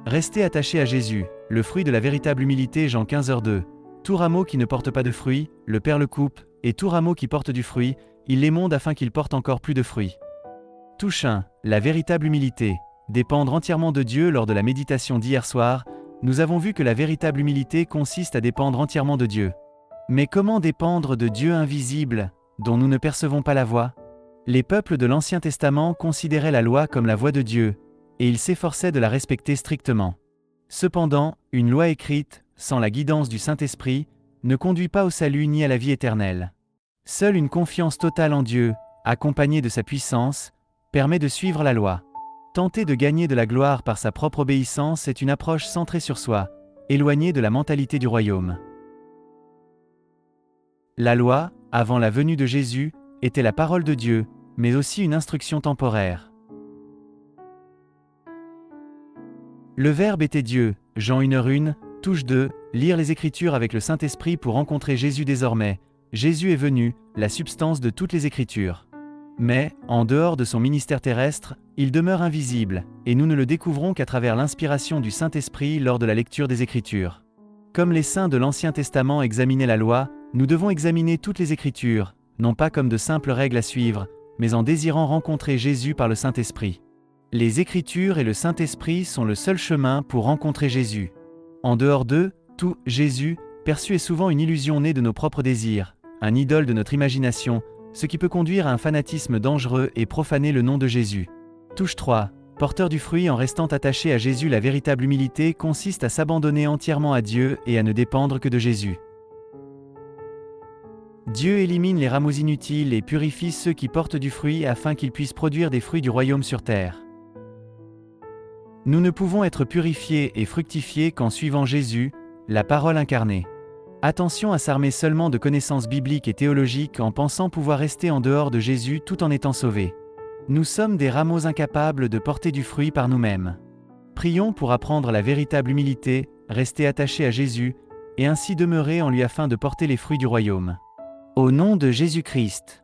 Restez attachés à Jésus, le fruit de la véritable humilité. Jean 15h2. Tout rameau qui ne porte pas de fruit, le Père le coupe, et tout rameau qui porte du fruit, il l'émonde afin qu'il porte encore plus de fruits. Touche 1. La véritable humilité. Dépendre entièrement de Dieu. Lors de la méditation d'hier soir, nous avons vu que la véritable humilité consiste à dépendre entièrement de Dieu. Mais comment dépendre de Dieu invisible, dont nous ne percevons pas la voix? Les peuples de l'Ancien Testament considéraient la loi comme la voix de Dieu, et ils s'efforçaient de la respecter strictement. Cependant, une loi écrite, sans la guidance du Saint-Esprit, ne conduit pas au salut ni à la vie éternelle. Seule une confiance totale en Dieu, accompagnée de sa puissance, permet de suivre la loi. Tenter de gagner de la gloire par sa propre obéissance est une approche centrée sur soi, éloignée de la mentalité du royaume. La loi, avant la venue de Jésus, était la parole de Dieu, mais aussi une instruction temporaire. Le Verbe était Dieu, Jean 1h1, touche 2, lire les Écritures avec le Saint-Esprit pour rencontrer Jésus désormais. Jésus est venu, la substance de toutes les Écritures. Mais, en dehors de son ministère terrestre, il demeure invisible, et nous ne le découvrons qu'à travers l'inspiration du Saint-Esprit lors de la lecture des Écritures. Comme les saints de l'Ancien Testament examinaient la loi, nous devons examiner toutes les Écritures, non pas comme de simples règles à suivre, mais en désirant rencontrer Jésus par le Saint-Esprit. Les Écritures et le Saint-Esprit sont le seul chemin pour rencontrer Jésus. En dehors d'eux, tout « Jésus » perçu est souvent une illusion née de nos propres désirs, un idole de notre imagination, ce qui peut conduire à un fanatisme dangereux et profaner le nom de Jésus. Touche 3. Porteur du fruit. En restant attaché à Jésus, la véritable humilité consiste à s'abandonner entièrement à Dieu et à ne dépendre que de Jésus. Dieu élimine les rameaux inutiles et purifie ceux qui portent du fruit afin qu'ils puissent produire des fruits du royaume sur terre. Nous ne pouvons être purifiés et fructifiés qu'en suivant Jésus, la parole incarnée. Attention à s'armer seulement de connaissances bibliques et théologiques en pensant pouvoir rester en dehors de Jésus tout en étant sauvés. Nous sommes des rameaux incapables de porter du fruit par nous-mêmes. Prions pour apprendre la véritable humilité, rester attachés à Jésus, et ainsi demeurer en lui afin de porter les fruits du royaume. Au nom de Jésus-Christ.